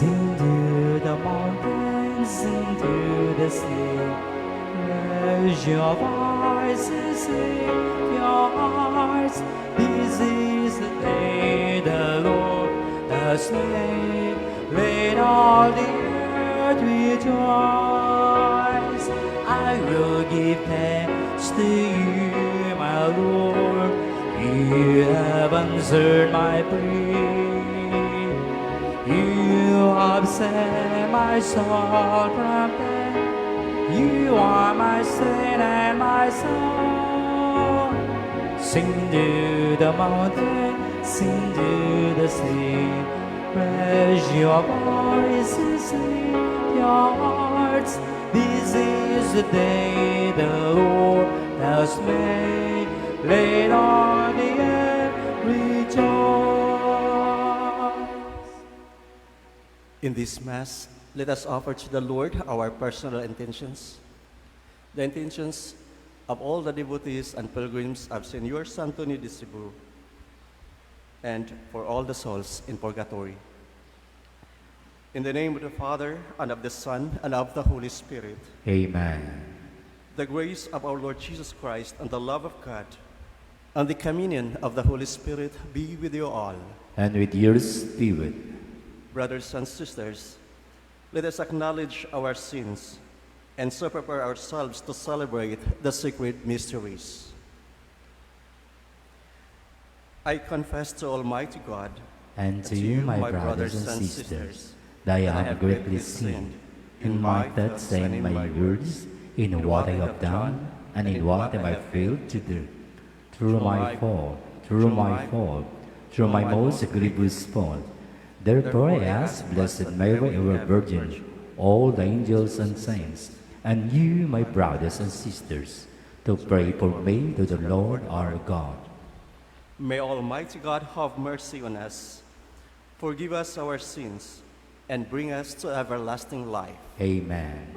Sing to the mountains, sing to the sea. Raise your voices, sing your hearts. This is the day the Lord has made. Let all the earth rejoice. I will give thanks to you, my Lord. You have answered my plea. You have set my soul from death. You are my sin and my soul. Sing to the mountain, sing to the sea. Raise your voices, sing your hearts. This is the day the Lord has made. Let all the earth rejoice. In this Mass, let us offer to the Lord our personal intentions, the intentions of all the devotees and pilgrims of Senor Santo ni Cebu, and for all the souls in purgatory. In the name of the Father, and of the Son, and of the Holy Spirit. Amen. The grace of our Lord Jesus Christ, and the love of God, and the communion of the Holy Spirit be with you all. And with your spirit. Brothers and sisters, let us acknowledge our sins and so prepare ourselves to celebrate the sacred mysteries. I confess to Almighty God and to you, my brothers and sisters, that I have greatly sinned in my thoughts and in my words, in what I have done and in what I have failed to do. Through my fault, through my most grievous fault. Therefore I ask Blessed Mary, our Virgin, all the angels and saints, and you, my brothers and sisters, to pray for me to the Lord our God. May Almighty God have mercy on us, forgive us our sins, and bring us to everlasting life. Amen.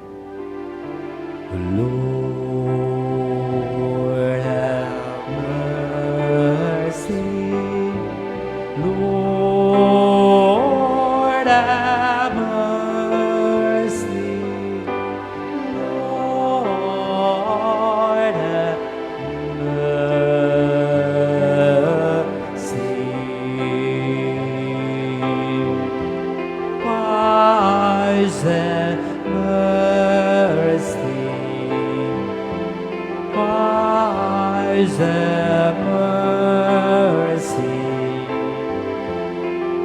Lord, have mercy. Lord, have mercy. Lord, have mercy. Wise and mercy. Wise and mercy.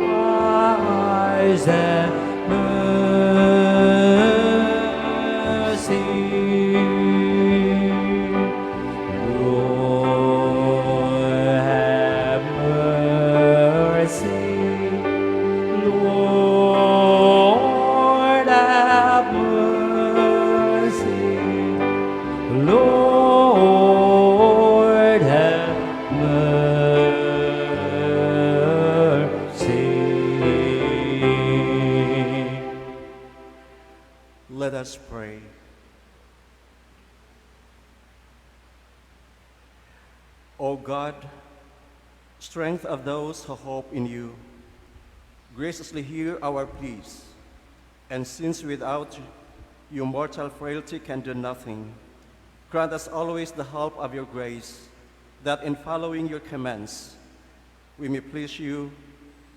Wise and mercy. Lord, have mercy. Lord, have mercy. Lord, have mercy. Let us pray. O God, strength of those who hope in you, graciously hear our pleas, and since without you mortal frailty can do nothing, grant us always the help of your grace, that in following your commands, we may please you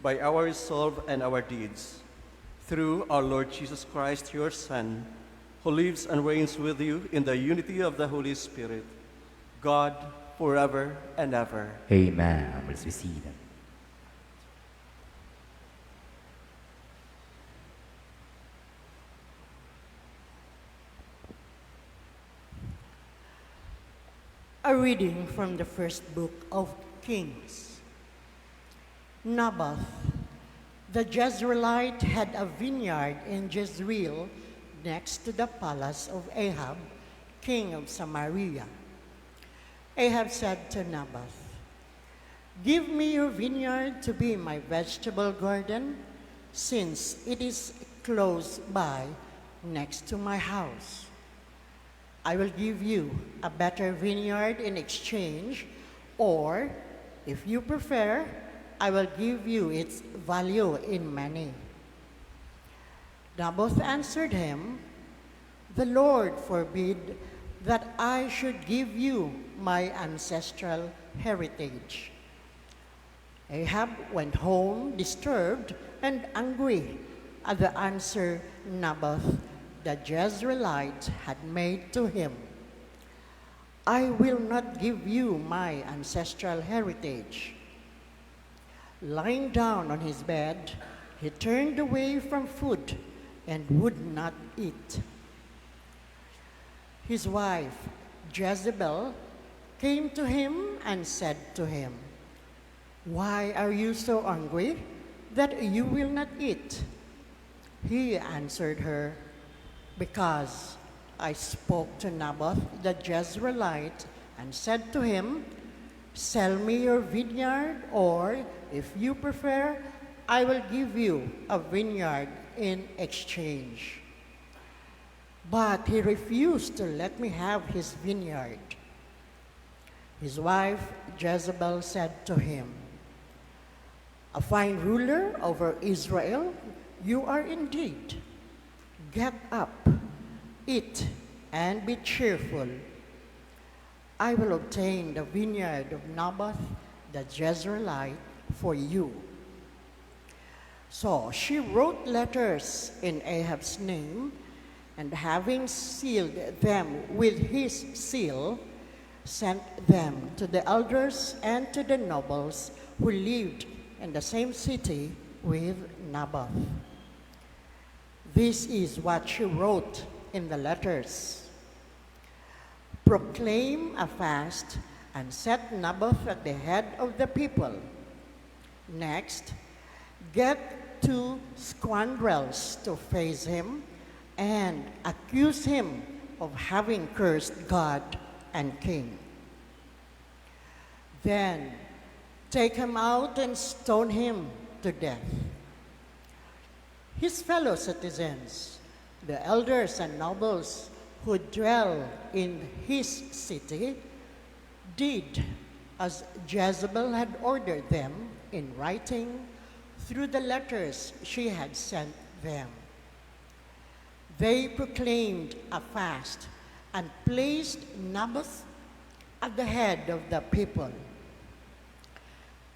by our resolve and our deeds. Through our Lord Jesus Christ, your Son, who lives and reigns with you in the unity of the Holy Spirit, God, forever and ever. Amen. Let's be seated. A reading from the first book of Kings. Naboth, the Jezreelite, had a vineyard in Jezreel next to the palace of Ahab, king of Samaria. Ahab said to Naboth, "Give me your vineyard to be my vegetable garden, since it is close by next to my house. I will give you a better vineyard in exchange, or, if you prefer, I will give you its value in money." Naboth answered him, "The Lord forbid that I should give you my ancestral heritage." Ahab went home disturbed and angry at the answer Naboth the Jezreelite had made to him. "I will not give you my ancestral heritage." Lying down on his bed, he turned away from food and would not eat. His wife, Jezebel, came to him and said to him, "Why are you so angry that you will not eat?" He answered her, "Because I spoke to Naboth the Jezreelite and said to him, 'Sell me your vineyard, or if you prefer, I will give you a vineyard in exchange.' But he refused to let me have his vineyard." His wife Jezebel said to him, "A fine ruler over Israel you are indeed. Get up, eat, and be cheerful. I will obtain the vineyard of Naboth the Jezreelite for you." So she wrote letters in Ahab's name, and having sealed them with his seal, sent them to the elders and to the nobles who lived in the same city with Naboth. This is what she wrote in the letters: "Proclaim a fast and set Naboth at the head of the people. Next, get 2 scoundrels to face him and accuse him of having cursed God and king. Then take him out and stone him to death. His fellow citizens, the elders and nobles who dwell in his city, did as Jezebel had ordered them in writing through the letters she had sent them. They proclaimed a fast and placed Naboth at the head of the people.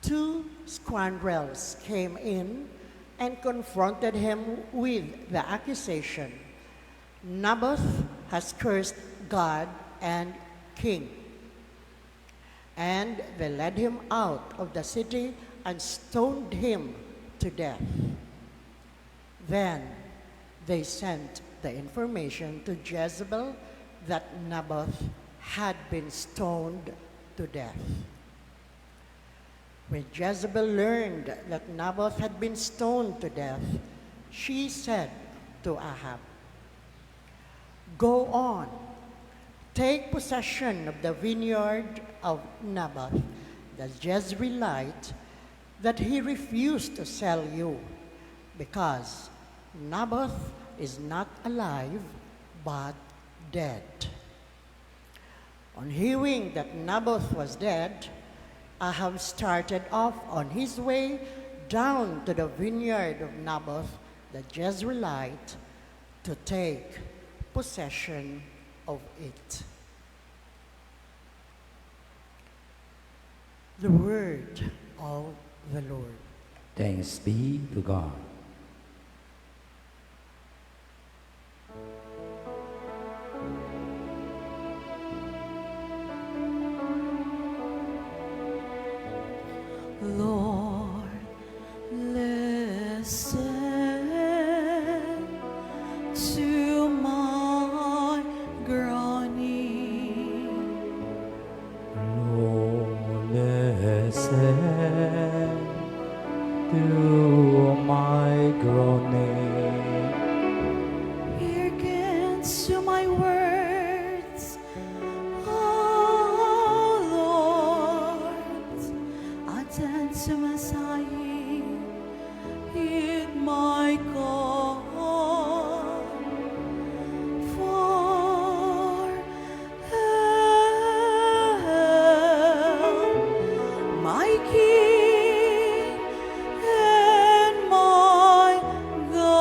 2 scoundrels came in and confronted him with the accusation, 'Naboth has cursed God and king.' And they led him out of the city and stoned him to death. Then they sent the information to Jezebel that Naboth had been stoned to death. When Jezebel learned that Naboth had been stoned to death, she said to Ahab, 'Go on, take possession of the vineyard of Naboth, the Jezreelite, that he refused to sell you, because Naboth is not alive, but dead.' On hearing that Naboth was dead, Ahab started off on his way down to the vineyard of Naboth the Jezreelite to take possession of it." The word of the Lord. Thanks be to God. Lord, listen to my groaning. Lord, listen to my groaning. Hearken to my words, O Lord. Attend to my sighing, heed my call. For help, my King and my God.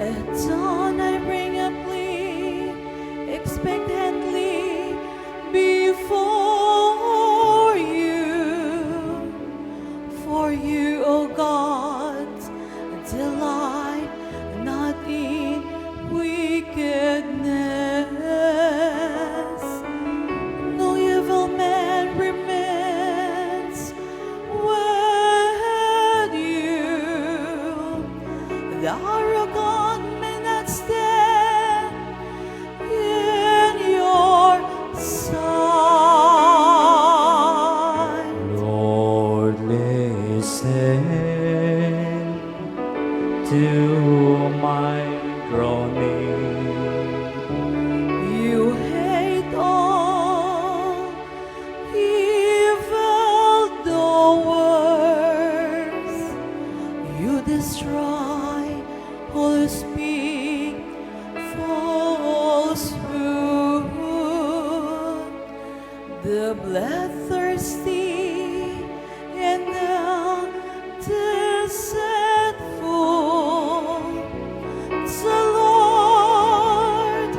At dawn I bring a plea, expectantly before you. For you, O God, delight not in wickedness. No evil man remains with you. The arrogant may not stand in your sight. Lord, listen to my groaning. You hate all evildoers. You destroy all who speak falsehood. The bloodthirsty and the deceitful, the Lord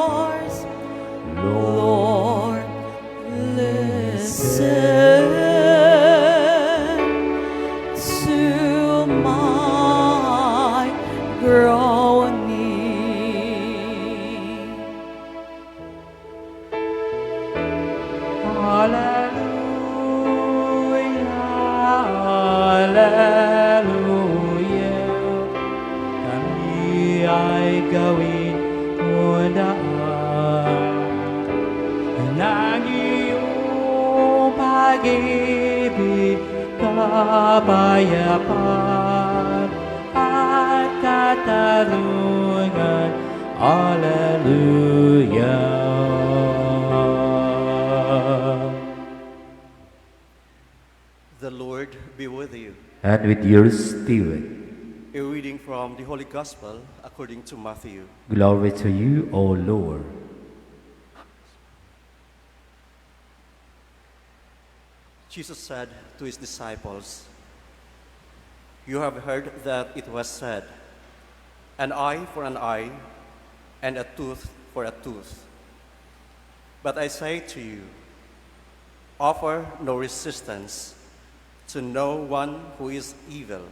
abhors. Lord, listen to my groaning. Hallelujah, hallelujah. Kami ay gawin unaan ng iyong pag-ibig, kapayapaan at katarungan. Hallelujah. The Lord be with you. And with your spirit, A reading from the Holy Gospel according to Matthew. glory to you, O Lord. Jesus said to his disciples, "You have heard that it was said, an eye for an eye and a tooth for a tooth. But I say to you, offer no resistance to no one who is evil.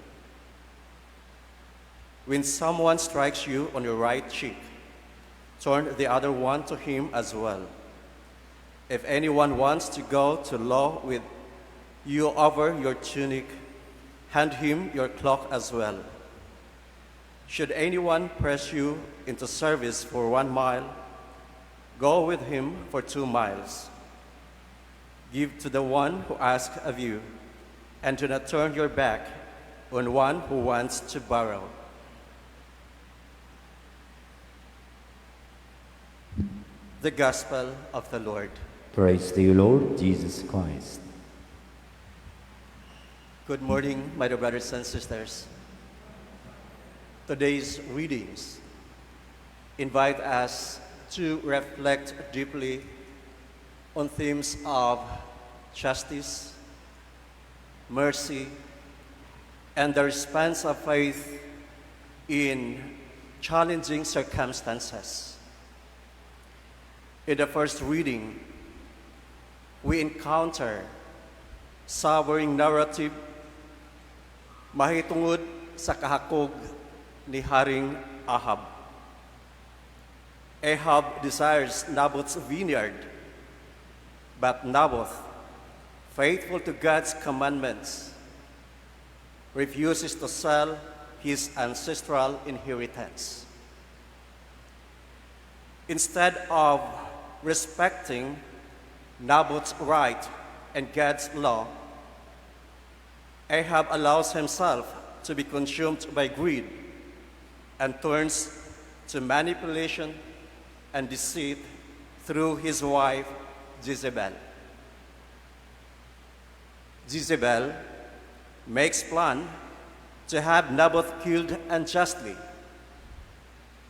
When someone strikes you on your right cheek, turn the other one to him as well. If anyone wants to go to law with you over your tunic, hand him your cloak as well. Should anyone press you into service for 1 mile, go with him for 2 miles. Give to the one who asks of you, and do not turn your back on one who wants to borrow." The Gospel of the Lord. Praise to you, Lord Jesus Christ. Good morning, my dear brothers and sisters. Today's readings invite us to reflect deeply on themes of justice, mercy, and the response of faith in challenging circumstances. In the first reading, we encounter sobering narrative mahitungod sa kahakog ni Haring Ahab. Ahab desires Naboth's vineyard, but Naboth, faithful to God's commandments, refuses to sell his ancestral inheritance. Instead of respecting Naboth's right and God's law, Ahab allows himself to be consumed by greed and turns to manipulation and deceit through his wife Jezebel. Jezebel makes plan to have Naboth killed unjustly,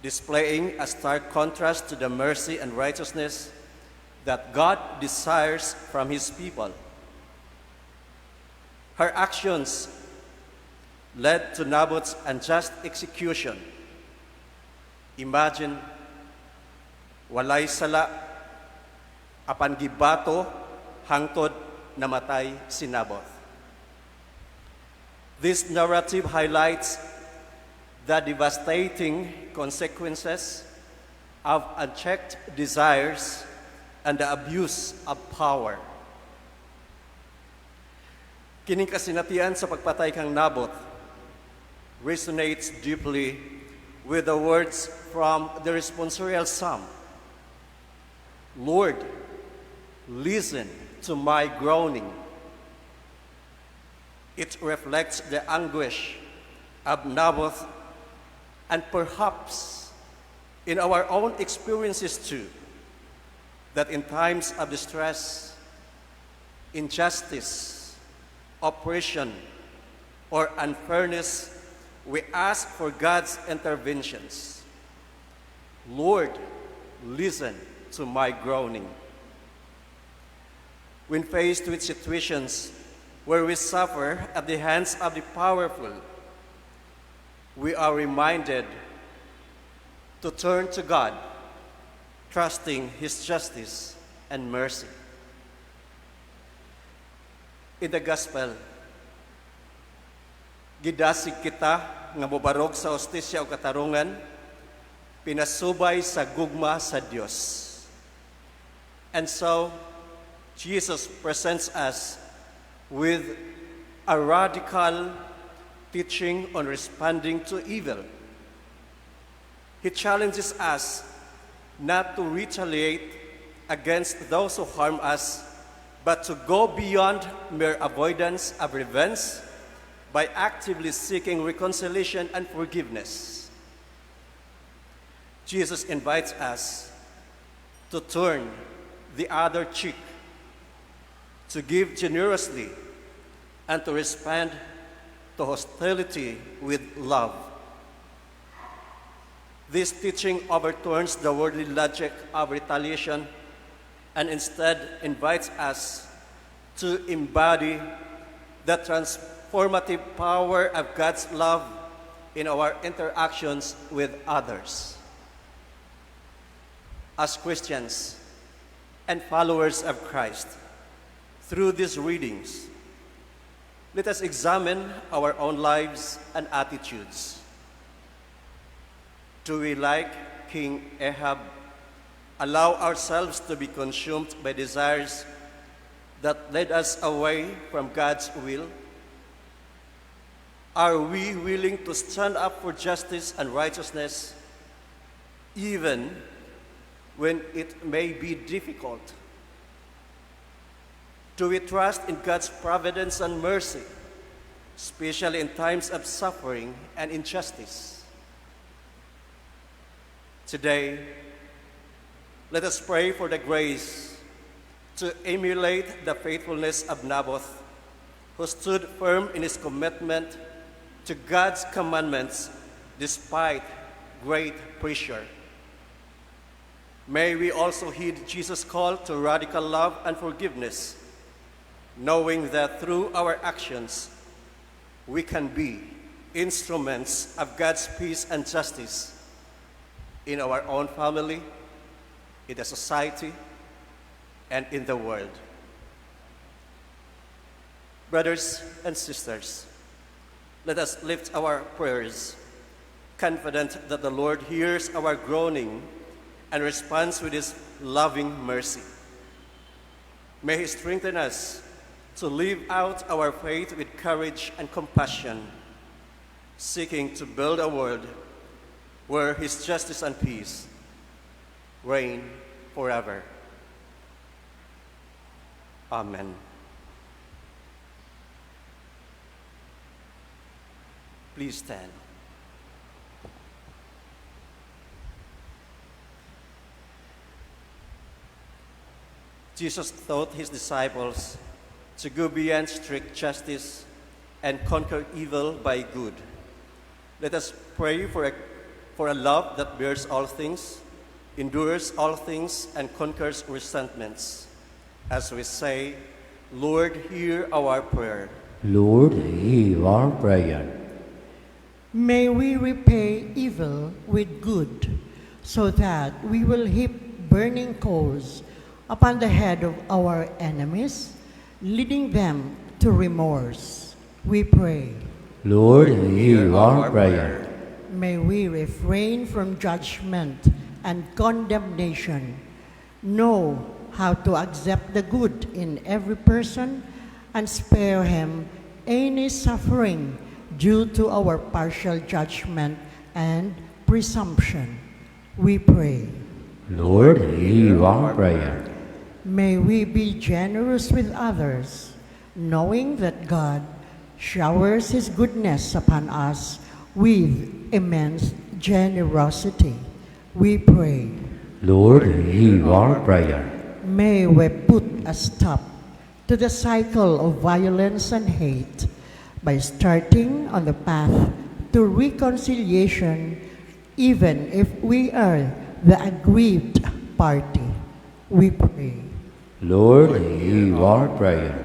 displaying a stark contrast to the mercy and righteousness that God desires from his people. Her actions led to Naboth's unjust execution. Imagine, walay sala, apan gibato, hangtod namatay si Naboth. This narrative highlights the devastating consequences of unchecked desires and the abuse of power. Kining kasinatian sa pagpatay kang Naboth resonates deeply with the words from the responsorial psalm. Lord, listen to my groaning. It reflects the anguish of Naboth and perhaps in our own experiences too, that in times of distress, injustice, oppression, or unfairness, we ask for God's interventions. Lord, listen to my groaning. When faced with situations where we suffer at the hands of the powerful, we are reminded to turn to God, trusting His justice and mercy. In the Gospel, gidasig kita nga mobarog sa hustisya o katarungan, pinasubay sa gugma sa Dios. And so, Jesus presents us with a radical teaching on responding to evil. He challenges us not to retaliate against those who harm us, but to go beyond mere avoidance of revenge by actively seeking reconciliation and forgiveness. Jesus invites us to turn the other cheek, to give generously, and to respond to hostility with love. This teaching overturns the worldly logic of retaliation and instead invites us to embody the transformative power of God's love in our interactions with others. As Christians and followers of Christ, through these readings, let us examine our own lives and attitudes. Do we, like King Ahab, allow ourselves to be consumed by desires that led us away from God's will? Are we willing to stand up for justice and righteousness, even when it may be difficult? Do we trust in God's providence and mercy, especially in times of suffering and injustice? Today, let us pray for the grace to emulate the faithfulness of Naboth, who stood firm in his commitment to God's commandments despite great pressure. May we also heed Jesus' call to radical love and forgiveness, knowing that through our actions, we can be instruments of God's peace and justice in our own family, in the society, and in the world. Brothers and sisters, let us lift our prayers, confident that the Lord hears our groaning and responds with His loving mercy. May He strengthen us to live out our faith with courage and compassion, seeking to build a world where His justice and peace reign forever. Amen. Please stand. Jesus taught His disciples to go beyond strict justice and conquer evil by good. Let us pray for a love that bears all things, endures all things, and conquers resentments. As we say, Lord, hear our prayer. Lord, hear our prayer. May we repay evil with good, so that we will heap burning coals upon the head of our enemies, leading them to remorse. We pray. Lord, hear our prayer. May we refrain from judgment and condemnation, know how to accept the good in every person, and spare him any suffering due to our partial judgment and presumption. We pray. Lord, hear our prayer. May we be generous with others, knowing that God showers His goodness upon us with immense generosity. We pray. Lord, hear our prayer. May we put a stop to the cycle of violence and hate by starting on the path to reconciliation, even if we are the aggrieved party. We pray. Lord, hear our prayer.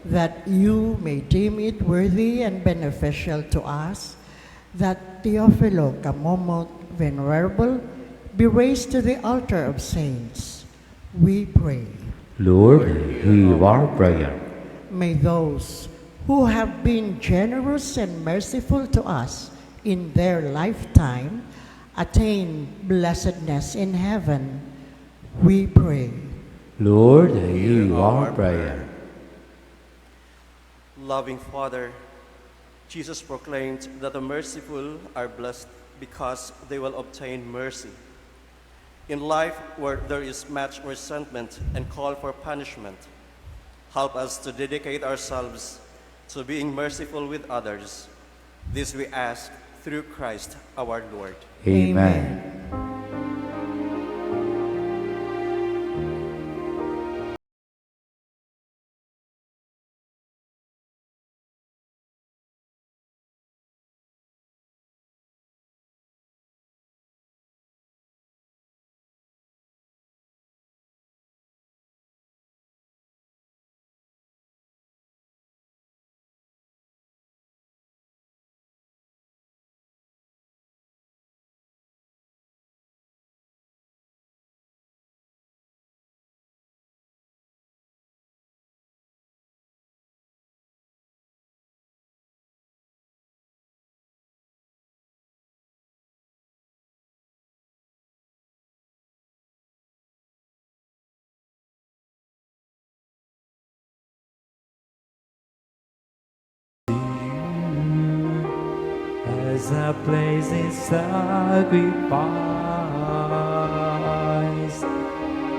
That you may deem it worthy and beneficial to us that Teofilo Kamomot Venerable be raised to the altar of saints. We pray. Lord, hear our prayer. May those who have been generous and merciful to us in their lifetime attain blessedness in heaven. We pray. Lord, hear our prayer. Loving Father, Jesus proclaimed that the merciful are blessed because they will obtain mercy. In life where there is much resentment and call for punishment, help us to dedicate ourselves to being merciful with others. This we ask through Christ our Lord. Amen. As a place in sacrifice,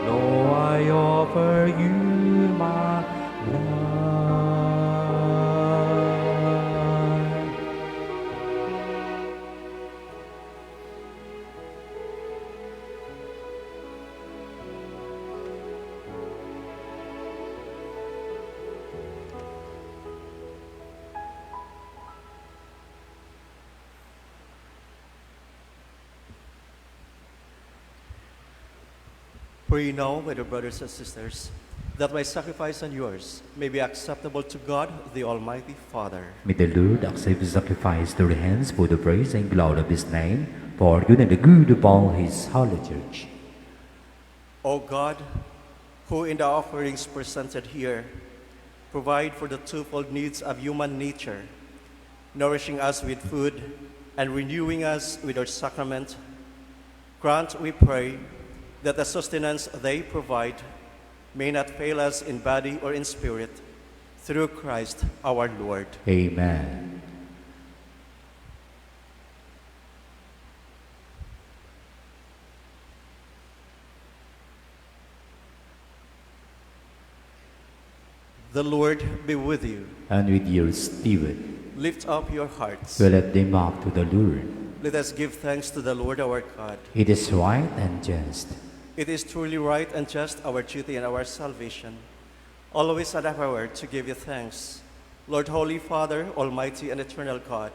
Lord, I offer you my life. Pray now, my dear brothers and sisters, that my sacrifice and yours may be acceptable to God, the Almighty Father. May the Lord accept the sacrifice to the hands for the praise and glory of His name, for good and the good of all His holy church. O God, who in the offerings presented here provide for the twofold needs of human nature, nourishing us with food and renewing us with your sacrament, grant, we pray, that the sustenance they provide may not fail us in body or in spirit, through Christ our Lord. Amen. The Lord be with you. And with your spirit, Lift up your hearts. we lift them up to the Lord. Let us give thanks to the Lord our God. It is right and just. It is truly right and just, our duty and our salvation, always at our word to give you thanks, Lord, Holy Father, Almighty and eternal God.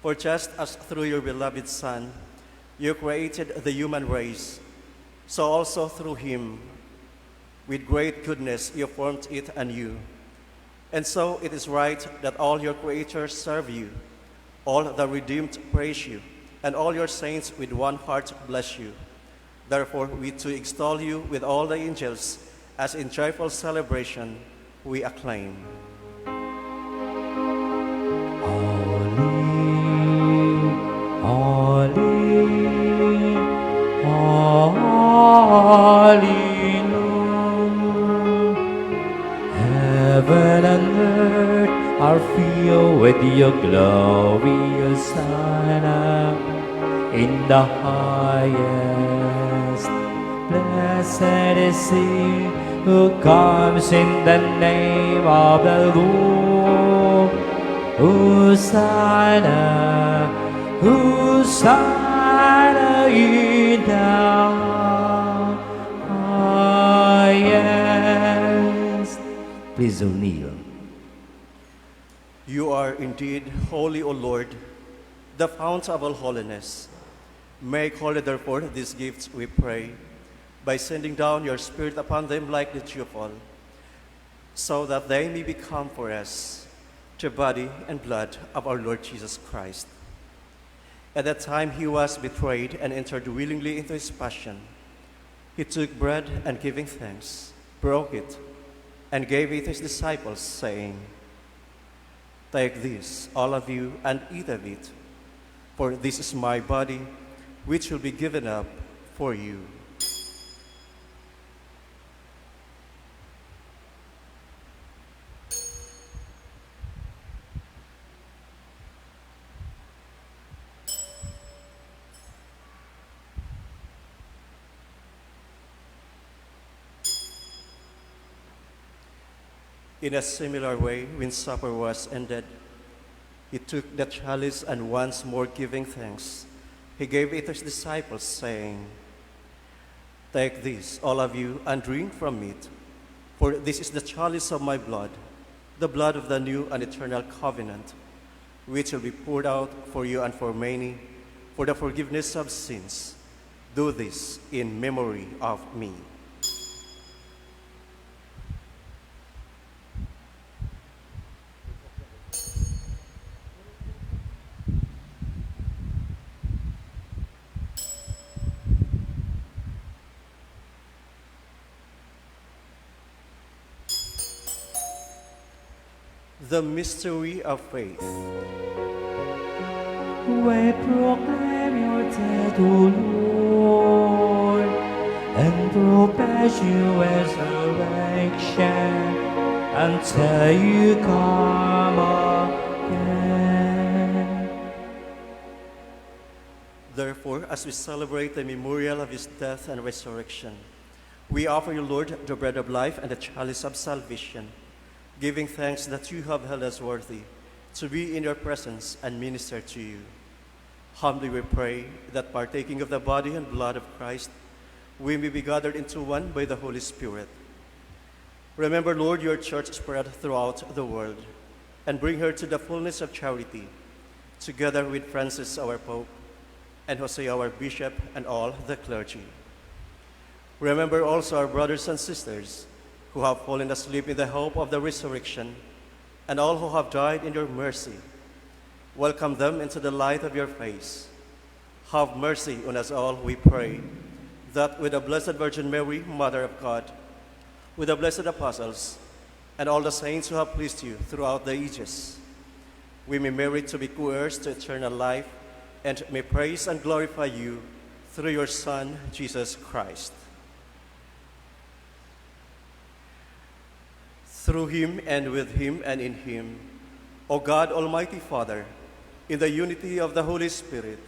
For just as through your beloved Son, you created the human race, so also through him, with great goodness, you formed it anew. And so it is right that all your creatures serve you, all the redeemed praise you, and all your saints with one heart bless you. Therefore, we too extol you with all the angels, as in joyful celebration we acclaim. Holy, holy, holy Lord. Heaven and earth are filled with your glorious Son. In the highest, blessed is he who comes in the name of the Lord. Hosanna, Hosanna in the highest. Please kneel. You are indeed holy, O Lord, the fount of all holiness. Make holy, therefore, these gifts, we pray, by sending down your Spirit upon them like the dewfall, so that they may become for us the body and blood of our Lord Jesus Christ. At that time he was betrayed and entered willingly into his passion. He took bread and giving thanks, broke it, and gave it to his disciples, saying, "Take this, all of you, and eat of it, for this is my body, which will be given up for you." In a similar way, when supper was ended, he took the chalice and once more giving thanks, he gave it to his disciples, saying, "Take this, all of you, and drink from it, for this is the chalice of my blood, the blood of the new and eternal covenant, which will be poured out for you and for many for the forgiveness of sins. Do this in memory of me." The mystery of faith. We proclaim your death, O Lord, and profess your resurrection until you come again. Therefore, as we celebrate the memorial of his death and resurrection, we offer you, Lord, the bread of life and the chalice of salvation, giving thanks that you have held us worthy to be in your presence and minister to you. Humbly we pray that, partaking of the body and blood of Christ, we may be gathered into one by the Holy Spirit. Remember, Lord, your church spread throughout the world, and bring her to the fullness of charity, together with Francis, our Pope, and Jose, our Bishop, and all the clergy. Remember also our brothers and sisters who have fallen asleep in the hope of the resurrection, and all who have died in your mercy. Welcome them into the light of your face. Have mercy on us all, we pray, that with the Blessed Virgin Mary, Mother of God, with the blessed apostles, and all the saints who have pleased you throughout the ages, we may merit to be co-heirs to eternal life, and may praise and glorify you through your Son, Jesus Christ. Through him, and with him, and in him, O God, Almighty Father, in the unity of the Holy Spirit,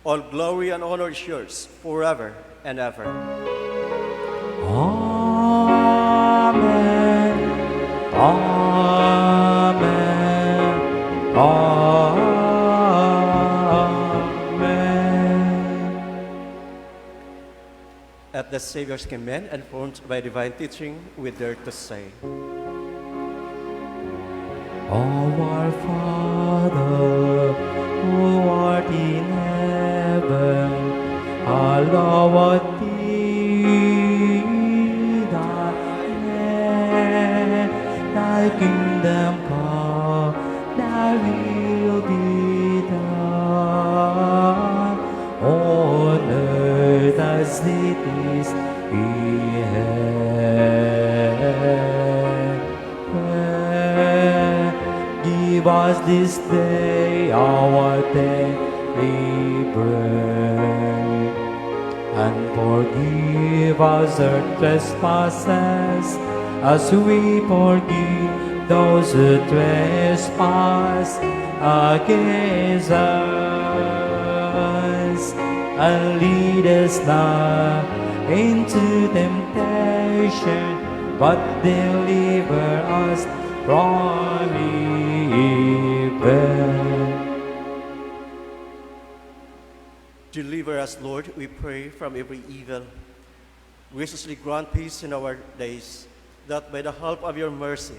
all glory and honor is yours forever and ever. Amen. Amen. Amen. At the Savior's command and formed by divine teaching, we dare to say, Our Father, who art in heaven, hallowed be thy name. Thy kingdom will be done on earth as it is in heaven. Give us this day our daily bread, and forgive us our trespasses, as we forgive those who trespass against us. And lead us not into temptation, but deliver us from evil. Deliver us, Lord, we pray, from every evil. Graciously grant peace in our days, that by the help of your mercy,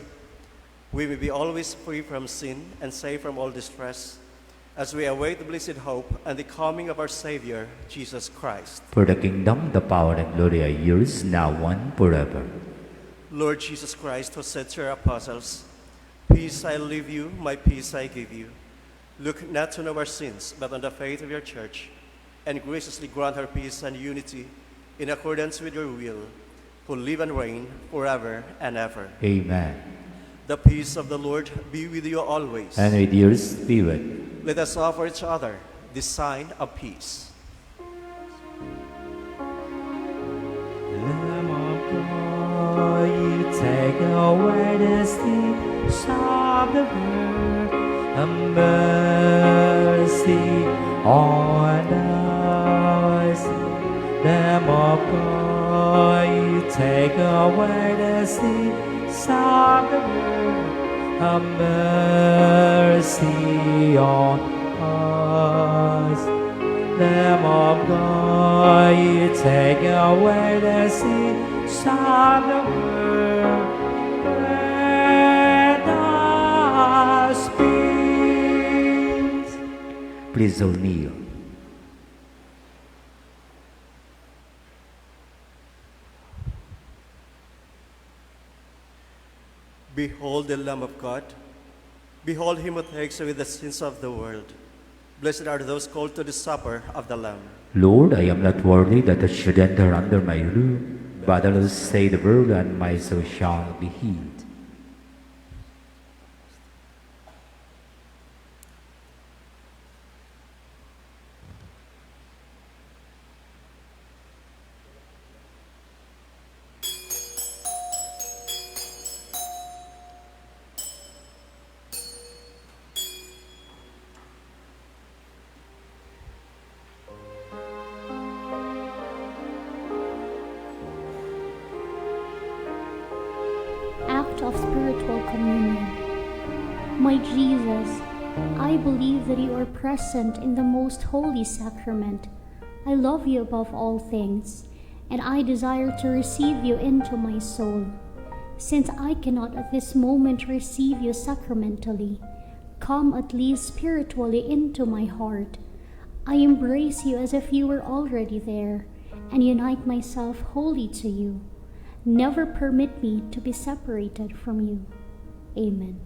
we may be always free from sin and safe from all distress, as we await the blessed hope and the coming of our Savior, Jesus Christ. For the kingdom, the power, and glory are yours, now and forever. Lord Jesus Christ, who said to your apostles, "Peace I leave you, my peace I give you," look not on our sins, but on the faith of your church, and graciously grant her peace and unity in accordance with your will, who live and reign forever and ever. Amen. The peace of the Lord be with you always. And with your spirit. Let us offer each other this sign of peace. Lamb of God, you take away the sins of the world, have mercy on us. Lamb of God, you take away the sins of the world, have mercy on us. Lamb of God, you take away the sins of the world, grant us peace. Please all kneel. Behold the Lamb of God. Behold him who takes away the sins of the world. Blessed are those called to the supper of the Lamb. Lord, I am not worthy that I should enter under my roof, but I will say the word, and my soul shall be healed. Act of spiritual communion. My Jesus, I believe that you are present in the most holy sacrament. I love you above all things, and I desire to receive you into my soul. Since I cannot at this moment receive you sacramentally, come at least spiritually into my heart. I embrace you as if you were already there, and unite myself wholly to you. Never permit me to be separated from you. Amen.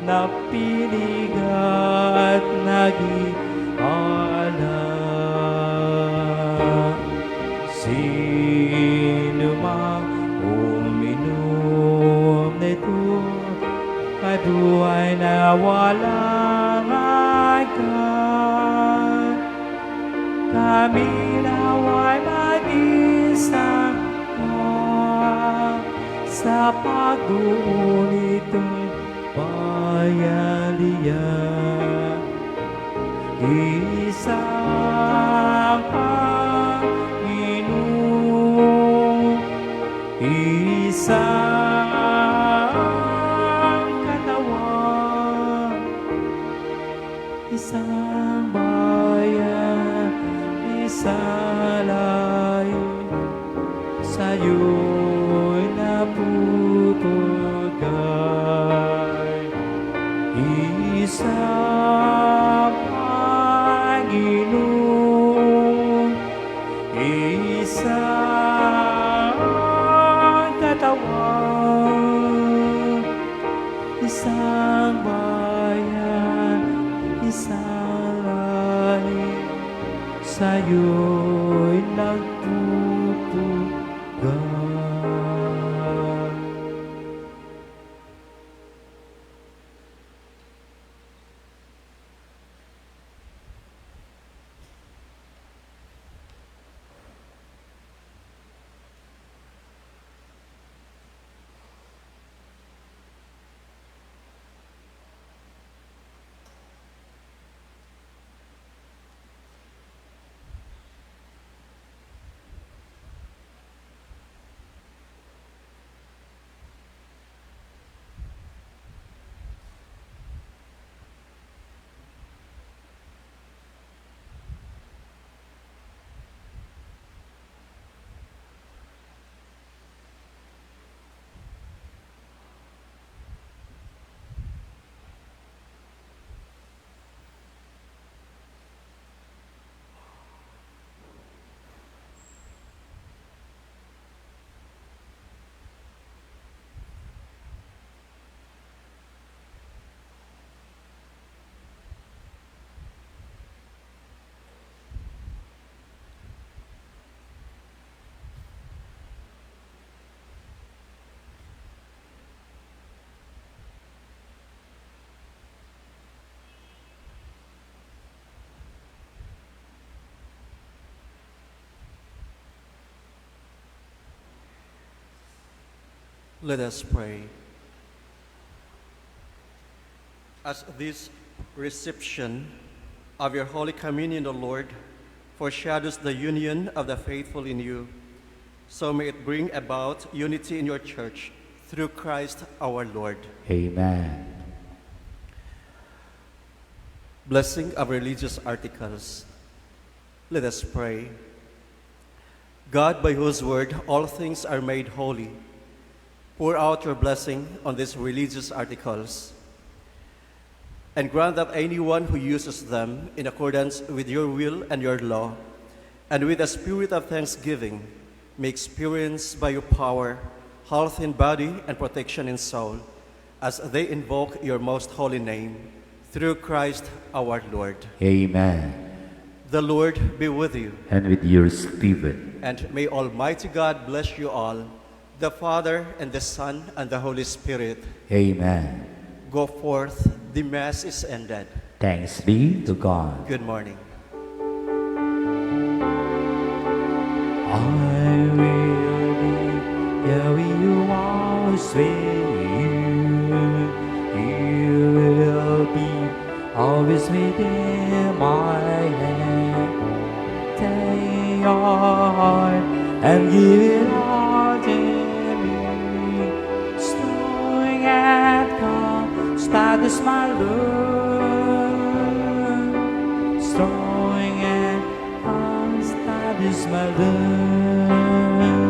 Napilig at nag-ialala, sino mang uminom nito ay buhay na walang hanggan. Kami nawa'y mag-isang sa pagdoon itong bayaniya. Isang Panginoon, isang katawan, isang bayan, isang lahi, sa'yo'y naputugay. Isang Panginoon, isang katawan, isang bayan, isang lahi, sa'yo'y nagtutugay. Let us pray. As this reception of your Holy Communion, O Lord, foreshadows the union of the faithful in you, so may it bring about unity in your church through Christ our Lord. Amen. Blessing of religious articles. Let us pray. God, by whose word all things are made holy, pour out your blessing on these religious articles, and grant that anyone who uses them in accordance with your will and your law, and with a spirit of thanksgiving, may experience by your power health in body and protection in soul, as they invoke your most holy name, through Christ our Lord. Amen. The Lord be with you. And with your spirit. And may Almighty God bless you all, the Father, and the Son, and the Holy Spirit. Amen. Go forth, the Mass is ended. Thanks be to God. Good morning. I will be here with you always with you. You will be always within my hand. Take your heart and give it all to me. Strong and constant is my love. Strong and constant is my love.